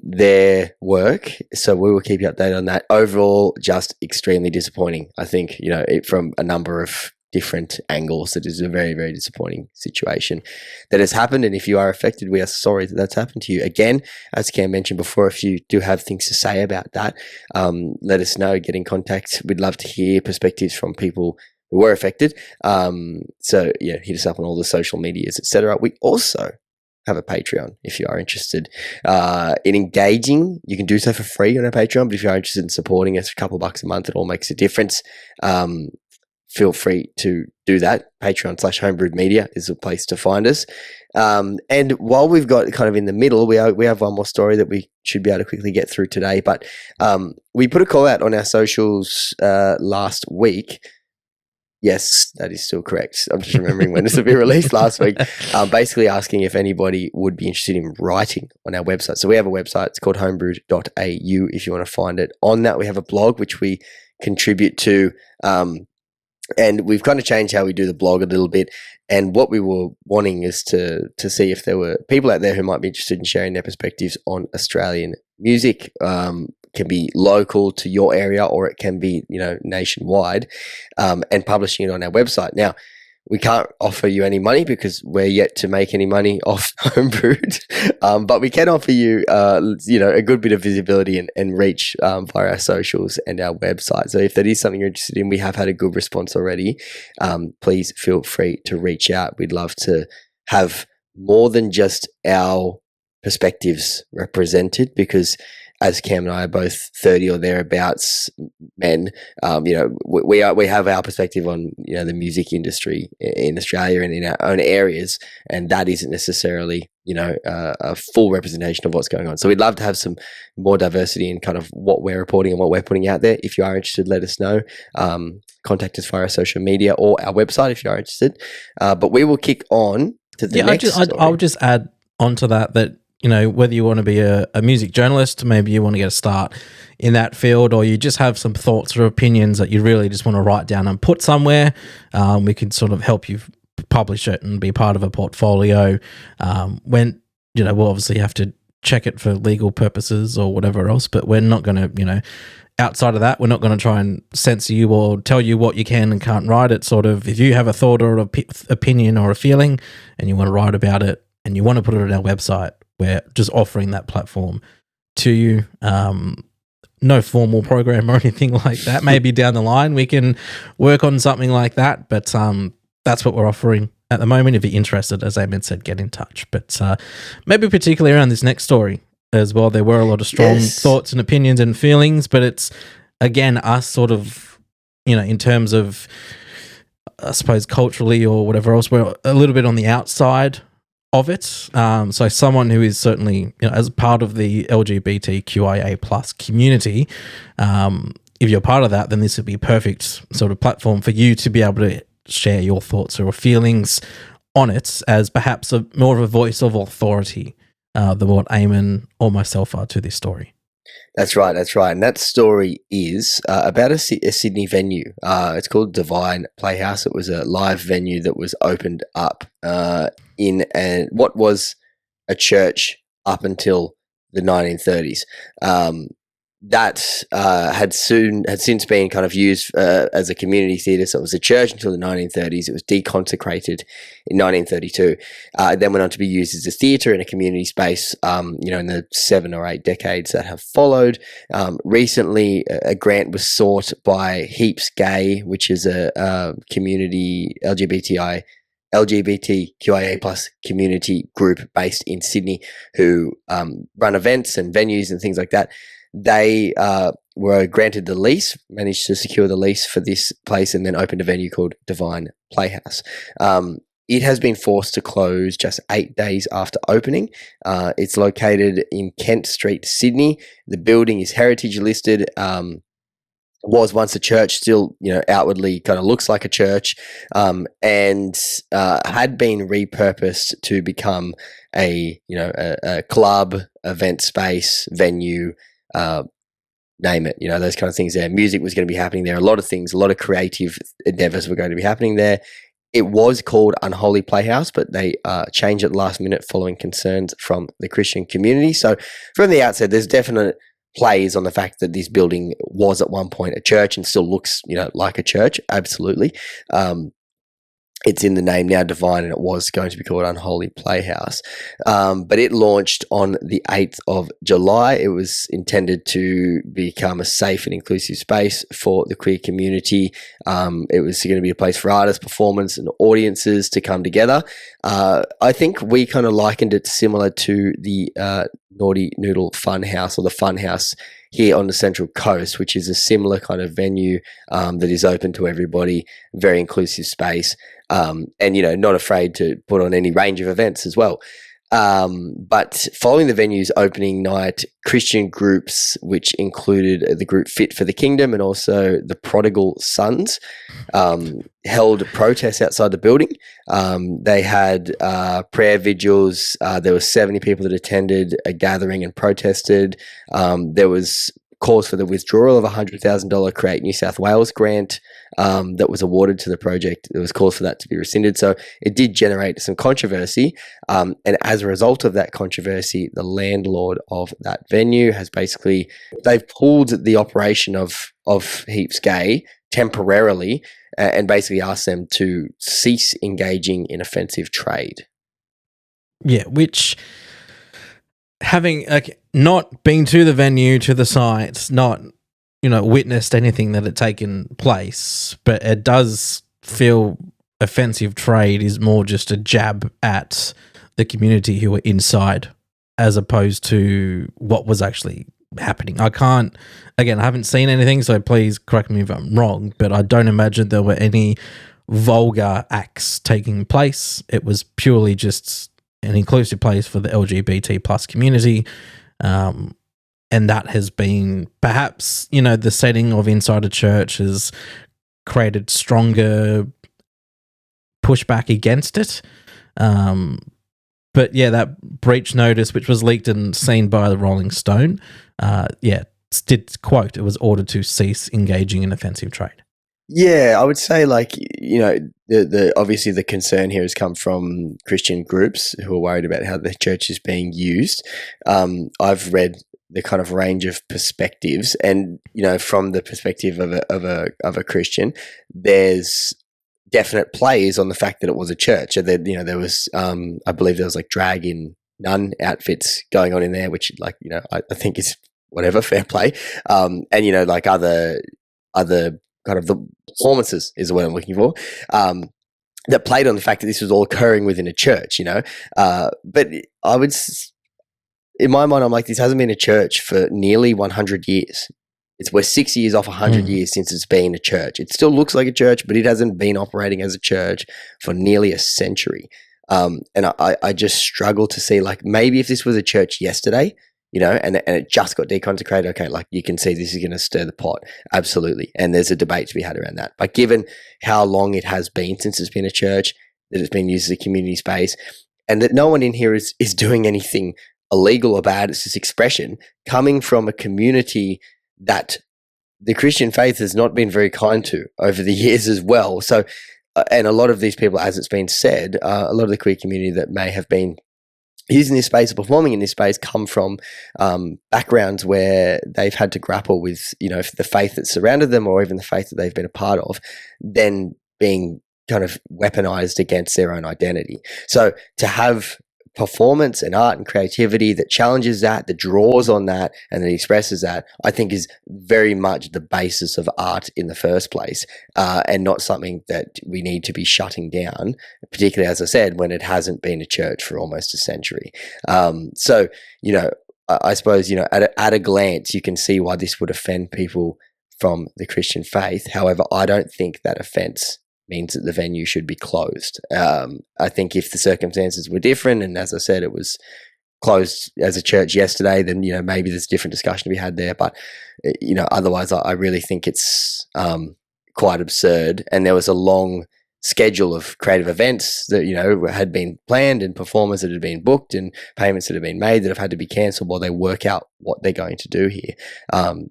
their work. So we will keep you updated on that. Overall, just extremely disappointing. I think, from a number of different angles, it is a very, very disappointing situation that has happened. And if you are affected, we are sorry that that's happened to you. Again, as Cam mentioned before, if you do have things to say about that, let us know, get in contact. We'd love to hear perspectives from people who were affected. So yeah, hit us up on all the social medias, etc. We also have a Patreon if you are interested in engaging. You can do so for free on our Patreon, but if you are interested in supporting us, a couple bucks a month, it all makes a difference. Feel free to do that. Patreon.com/Homebrewed Media is the place to find us. And while we've got kind of in the middle, we have one more story that we should be able to quickly get through today. But we put a call out on our socials last week. Yes, that is still correct. I'm just remembering when this will be released last week. Basically asking if anybody would be interested in writing on our website. So we have a website. It's called homebrewed.au if you want to find it. On that, we have a blog which we contribute to. And we've kind of changed how we do the blog a little bit. And what we were wanting is to see if there were people out there who might be interested in sharing their perspectives on Australian music. Can be local to your area, or it can be, nationwide, and publishing it on our website. Now, we can't offer you any money because we're yet to make any money off Homebrewed, but we can offer you, a good bit of visibility and reach via our socials and our website. So if that is something you're interested in, we have had a good response already. Please feel free to reach out. We'd love to have more than just our perspectives represented, because as Cam and I are both 30 or thereabouts men, we have our perspective on, the music industry in Australia and in our own areas, and that isn't necessarily, a full representation of what's going on. So we'd love to have some more diversity in kind of what we're reporting and what we're putting out there. If you are interested, let us know. Contact us via our social media or our website if you are interested. But we will kick on to the next story. I'll just add onto that whether you want to be a music journalist, maybe you want to get a start in that field, or you just have some thoughts or opinions that you really just want to write down and put somewhere, we can sort of help you publish it and be part of a portfolio. When, we'll obviously have to check it for legal purposes or whatever else, but we're not going to, outside of that, we're not going to try and censor you or tell you what you can and can't write. It's sort of, if you have a thought or an opinion or a feeling and you want to write about it and you want to put it on our website, we're just offering that platform to you. No formal program or anything like that. Maybe down the line we can work on something like that, but that's what we're offering at the moment. If you're interested, as Eamon said, get in touch. But maybe particularly around this next story as well, there were a lot of strong thoughts and opinions and feelings, but it's, again, us sort of, in terms of, I suppose, culturally or whatever else, we're a little bit on the outside of it. So someone who is certainly, as part of the LGBTQIA plus community, if you're part of that, then this would be a perfect sort of platform for you to be able to share your thoughts or feelings on it as perhaps more of a voice of authority than what Eamon or myself are to this story. That's right. And that story is about a Sydney venue. It's called Divine Playhouse. It was a live venue that was opened up in what was a church up until the 1930s. That had since been kind of used as a community theatre. So it was a church until the 1930s. It was deconsecrated in 1932. It then went on to be used as a theatre in a community space, in the 7 or 8 decades that have followed. Recently, a grant was sought by Heaps Gay, which is a community LGBTQIA plus community group based in Sydney who run events and venues and things like that. They were granted the lease, managed to secure the lease for this place, and then opened a venue called Divine Playhouse. It has been forced to close just 8 days after opening. It's located in Kent Street, Sydney. The building is heritage listed. Was once a church, still, outwardly kind of looks like a church, and had been repurposed to become a club, event space, venue, name it, those kind of things there. Music was going to be happening there. A lot of things, a lot of creative endeavors were going to be happening there. It was called Unholy Playhouse, but they changed it last minute following concerns from the Christian community. So from the outset, there's definite plays on the fact that this building was at one point a church and still looks, like a church. Absolutely. It's in the name now, Divine, and it was going to be called Unholy Playhouse. But it launched on the 8th of July. It was intended to become a safe and inclusive space for the queer community. It was going to be a place for artists, performance, and audiences to come together. I think we kind of likened it similar to the Naughty Noodle Funhouse or the Funhouse here on the Central Coast, which is a similar kind of venue that is open to everybody, very inclusive space, and, not afraid to put on any range of events as well. But following the venue's opening night, Christian groups, which included the group Fit for the Kingdom and also the Prodigal Sons, held protests outside the building. They had prayer vigils. There were 70 people that attended a gathering and protested. There was calls for the withdrawal of a $100,000 Create New South Wales grant that was awarded to the project. There was calls for that to be rescinded. So it did generate some controversy. And as a result of that controversy, the landlord of that venue has they've pulled the operation of Heaps Gay temporarily and basically asked them to cease engaging in offensive trade. Yeah, which, having not been to the venue, to the site, not witnessed anything that had taken place, but it does feel offensive trade is more just a jab at the community who were inside as opposed to what was actually happening. I haven't seen anything, so please correct me if I'm wrong, but I don't imagine there were any vulgar acts taking place. It was purely just an inclusive place for the LGBT plus community. And that has been perhaps, the setting of inside a church has created stronger pushback against it. But yeah, that breach notice, which was leaked and seen by the Rolling Stone, did quote, it was ordered to cease engaging in offensive trade. Yeah, I would say the obviously the concern here has come from Christian groups who are worried about how the church is being used. I've read the kind of range of perspectives, and from the perspective of a Christian, there's definite plays on the fact that it was a church. So there was I believe there was like drag in nun outfits going on in there, which I think is whatever, fair play. And like other kind of the performances is the word I'm looking for. That played on the fact that this was all occurring within a church, but I would, in my mind, I'm like, this hasn't been a church for nearly 100 years. We're 6 years off 100 years since it's been a church. It still looks like a church, but it hasn't been operating as a church for nearly a century. And I just struggle to see, like, maybe if this was a church yesterday, and it just got deconsecrated, okay, like you can see this is going to stir the pot. Absolutely. And there's a debate to be had around that. But given how long it has been since it's been a church, that it's been used as a community space, and that no one in here is doing anything illegal or bad, it's just expression coming from a community that the Christian faith has not been very kind to over the years as well. So, and a lot of these people, as it's been said, a lot of the queer community that may have been using this space or performing in this space come from backgrounds where they've had to grapple with, the faith that surrounded them, or even the faith that they've been a part of, then being kind of weaponized against their own identity. So to have performance and art and creativity that challenges that draws on that, and that expresses that, I think is very much the basis of art in the first place, and not something that we need to be shutting down, particularly, as I said, when it hasn't been a church for almost a century. So, I suppose, at a glance, you can see why this would offend people from the Christian faith. However, I don't think that offense means that the venue should be closed. I think if the circumstances were different, and as I said, it was closed as a church yesterday, then maybe there's a different discussion to be had there. But otherwise, I really think it's quite absurd. And there was a long schedule of creative events that had been planned, and performers that had been booked, and payments that have been made that have had to be cancelled while they work out what they're going to do here.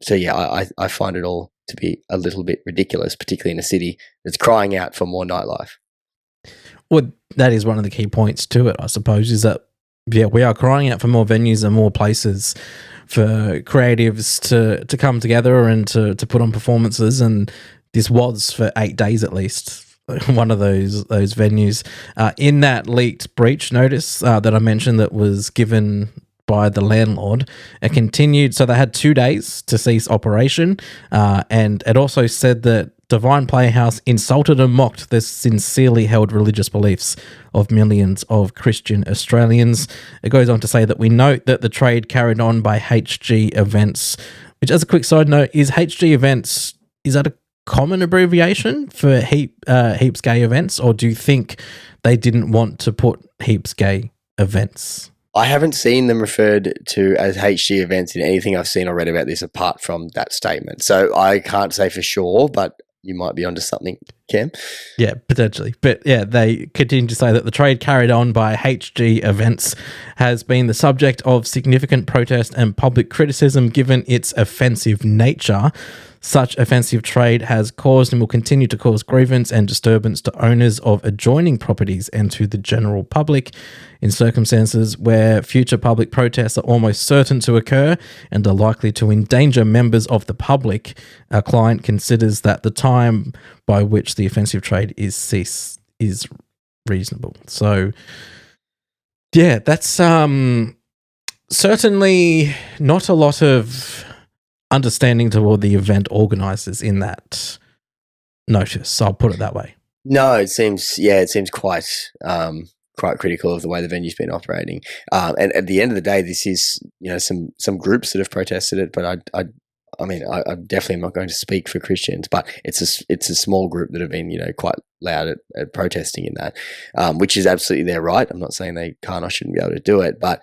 So yeah, I find it all to be a little bit ridiculous, particularly in a city that's crying out for more nightlife. Well, that is one of the key points to it, I suppose, is that, we are crying out for more venues and more places for creatives to come together and to put on performances. And this was, for 8 days at least, one of those venues. In that leaked breach notice that I mentioned that was given by the landlord, it continued. So they had 2 days to cease operation, and it also said that Divine Playhouse insulted and mocked the sincerely held religious beliefs of millions of Christian Australians. It goes on to say that we note that the trade carried on by HG Events, which, as a quick side note, is HG Events, is that a common abbreviation for Heaps Gay Events, or do you think they didn't want to put Heaps Gay Events? I haven't seen them referred to as HG Events in anything I've seen or read about this apart from that statement. So I can't say for sure, but you might be onto something, Cam. Yeah, potentially. But yeah, they continue to say that the trade carried on by HG Events has been the subject of significant protest and public criticism given its offensive nature. Such offensive trade has caused and will continue to cause grievance and disturbance to owners of adjoining properties and to the general public. In circumstances where future public protests are almost certain to occur and are likely to endanger members of the public, our client considers that the time by which the offensive trade is ceased is reasonable. So, yeah, that's certainly not a lot of understanding toward the event organisers in that notice. So I'll put it that way. No, it seems quite critical of the way the venue's been operating. And at the end of the day, this is some groups that have protested it, but I definitely am not going to speak for Christians, but it's a small group that have been quite loud at protesting in that, which is absolutely their right. I'm not saying they can't or shouldn't be able to do it, but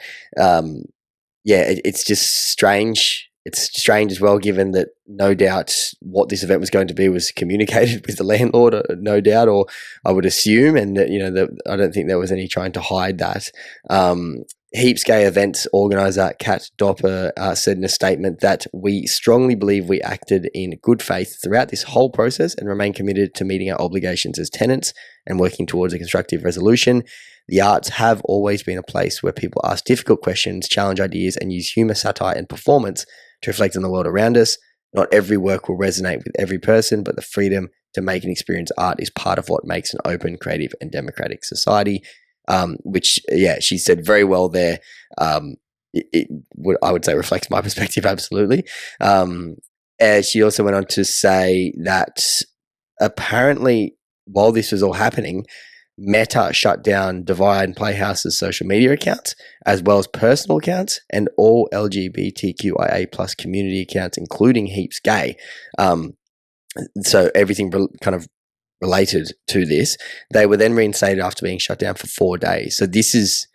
it's just strange. It's strange as well, given that no doubt what this event was going to be was communicated with the landlord, no doubt, or I would assume, and that I don't think there was any trying to hide that. Heaps Gay events organizer Kat Dopper said in a statement that we strongly believe we acted in good faith throughout this whole process and remain committed to meeting our obligations as tenants and working towards a constructive resolution. The arts have always been a place where people ask difficult questions, challenge ideas, and use humour, satire, and performance to reflect on the world around us. Not every work will resonate with every person, but the freedom to make and experience art is part of what makes an open, creative, and democratic society. Which, she said very well there. It I would say reflects my perspective absolutely. She also went on to say that apparently while this was all happening, Meta shut down Divine Playhouse's social media accounts as well as personal accounts and all LGBTQIA plus community accounts, including Heaps Gay. So everything kind of related to this. They were then reinstated after being shut down for 4 days. So this is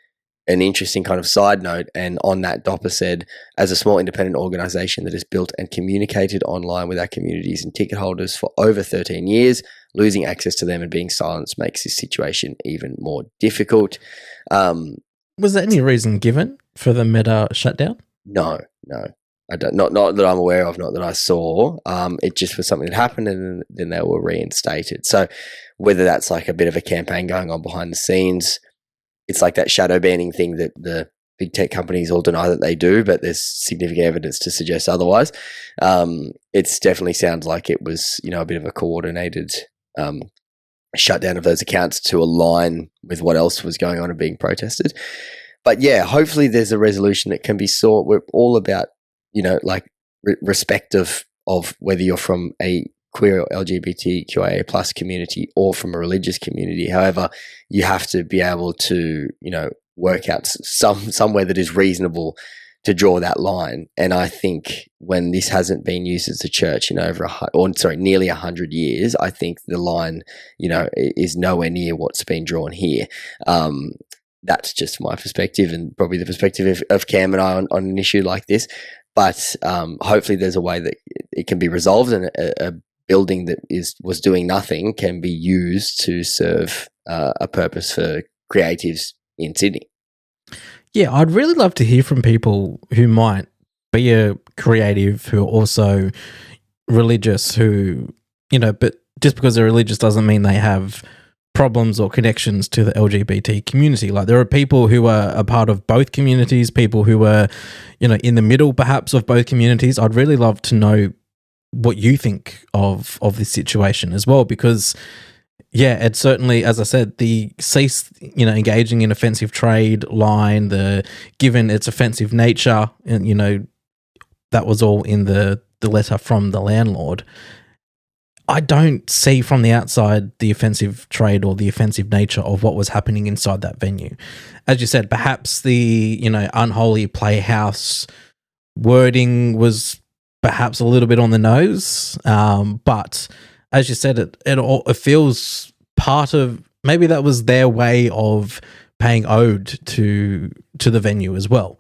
an interesting kind of side note. And on that, Dopper said, as a small independent organisation that has built and communicated online with our communities and ticket holders for over 13 years, losing access to them and being silenced makes this situation even more difficult. Was there any reason given for the Meta shutdown? No. I don't, not that I'm aware of, not that I saw. It just was something that happened and then they were reinstated. So whether that's like a bit of a campaign going on behind the scenes, it's like that shadow banning thing that the big tech companies all deny that they do, but there's significant evidence to suggest otherwise. It definitely sounds like it was, a bit of a coordinated shutdown of those accounts to align with what else was going on and being protested. But yeah, hopefully there's a resolution that can be sought. We're all about respect of whether you're from a queer or LGBTQIA plus community or from a religious community. However, you have to be able to, work out somewhere that is reasonable to draw that line. And I think when this hasn't been used as a church in nearly 100 years, I think the line, is nowhere near what's been drawn here. That's just my perspective and probably the perspective of Cam and I on an issue like this. But hopefully there's a way that it can be resolved and a building that was doing nothing can be used to serve a purpose for creatives in Sydney. Yeah, I'd really love to hear from people who might be a creative, who are also religious, who, but just because they're religious doesn't mean they have problems or connections to the LGBT community. Like there are people who are a part of both communities, people who are, in the middle perhaps of both communities. I'd really love to know what you think of this situation as well, because it's certainly, as I said, the cease, engaging in offensive trade line, given its offensive nature, and, that was all in the letter from the landlord. I don't see from the outside the offensive trade or the offensive nature of what was happening inside that venue. As you said, perhaps the, unholy playhouse wording was perhaps a little bit on the nose. But as you said, it feels part of, maybe that was their way of paying ode to the venue as well.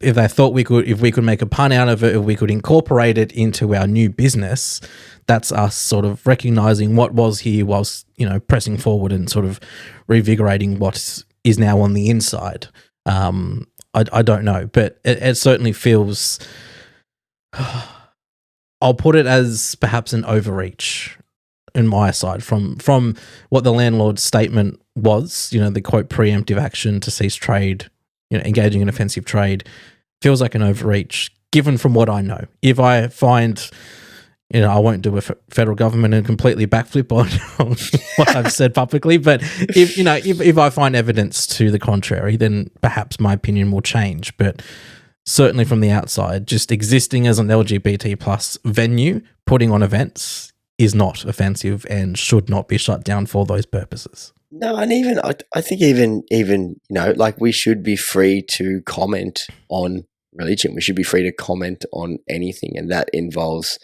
If they thought if we could make a pun out of it, if we could incorporate it into our new business, that's us sort of recognizing what was here whilst, pressing forward and sort of revigorating what is now on the inside. I don't know, but it certainly feels, I'll put it as perhaps an overreach in my side from what the landlord's statement was, the quote, preemptive action to cease trade, engaging in offensive trade, feels like an overreach given from what I know. If I find, I won't do a federal government and completely backflip on what I've said publicly, but if I find evidence to the contrary, then perhaps my opinion will change. But certainly from the outside, just existing as an LGBT plus venue, putting on events is not offensive and should not be shut down for those purposes. No, and even I think even we should be free to comment on religion. We should be free to comment on anything, and that involves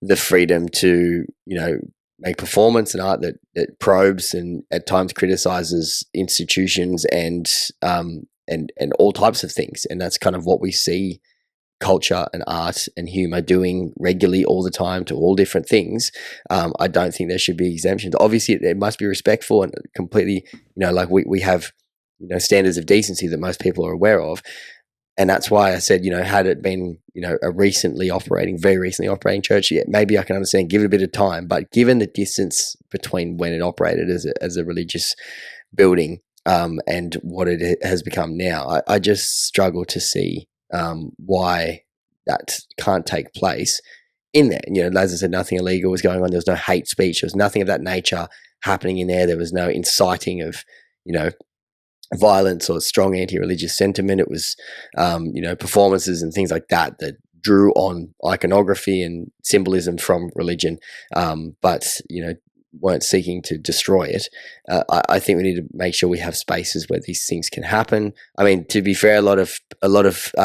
the freedom to make performance and art that probes and at times criticizes institutions and all types of things. And that's kind of what we see culture and art and humor doing regularly all the time to all different things. I don't think there should be exemptions. Obviously, it must be respectful and completely, we have, standards of decency that most people are aware of. And that's why I said, had it been, a very recently operating church, yeah, maybe I can understand, give it a bit of time. But given the distance between when it operated as a religious building and what it has become now, I just struggle to see why that can't take place in there. As I said, nothing illegal was going on. There was no hate speech. There was nothing of that nature happening in there. There was no inciting of, violence or strong anti-religious sentiment. It was, performances and things like that drew on iconography and symbolism from religion, but, weren't seeking to destroy it. I think we need to make sure we have spaces where these things can happen. I mean, to be fair, a lot of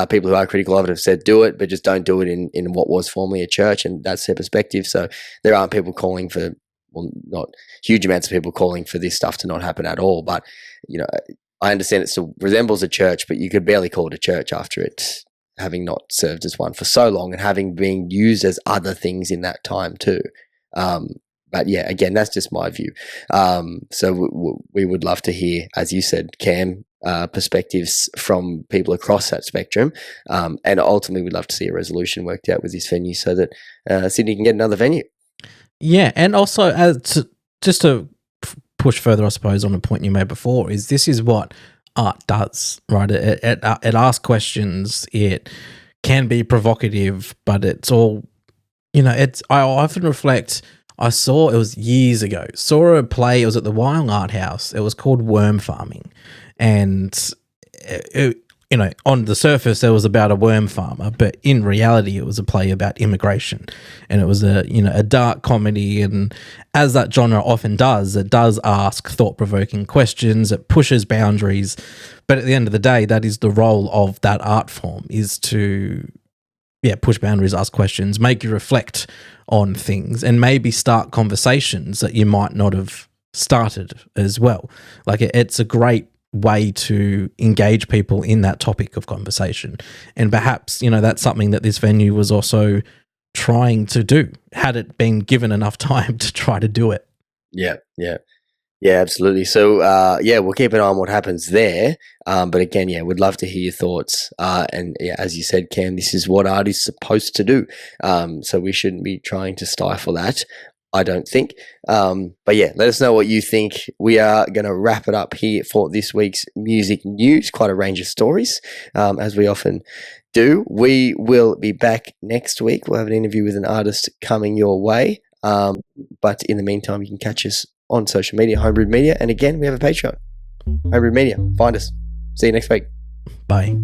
people who are critical of it have said do it, but just don't do it in what was formerly a church, and that's their perspective. So there aren't people calling for, well, not huge amounts of people calling for this stuff to not happen at all, but I understand it still resembles a church, but you could barely call it a church after it having not served as one for so long and having been used as other things in that time too. But yeah, again, that's just my view. So we would love to hear, as you said, Cam, perspectives from people across that spectrum. And ultimately, we'd love to see a resolution worked out with this venue so that Sydney can get another venue. Yeah, and also just to push further, I suppose, on a point you made before, this is what art does, right? It asks questions. It can be provocative, but it's all, I often reflect. I saw, it was years ago, saw a play. It was at the Wild Art House. It was called Worm Farming, and on the surface it was about a worm farmer, but in reality it was a play about immigration, and it was a dark comedy. And as that genre often does, it does ask thought-provoking questions. It pushes boundaries, but at the end of the day, that is the role of that art form, is to push boundaries, ask questions, make you reflect on things, and maybe start conversations that you might not have started as well. Like it's a great way to engage people in that topic of conversation, and perhaps that's something that this venue was also trying to do, had it been given enough time to try to do it. Yeah, absolutely. So we'll keep an eye on what happens there, but again, we'd love to hear your thoughts, and as you said, Cam, this is what art is supposed to do, so we shouldn't be trying to stifle that, I don't think. But let us know what you think. We are going to wrap it up here for this week's music news. Quite a range of stories, as we often do. We will be back next week. We'll have an interview with an artist coming your way. But in the meantime, you can catch us on social media, Homebrewed Media. And again, we have a Patreon, Homebrewed Media. Find us. See you next week. Bye.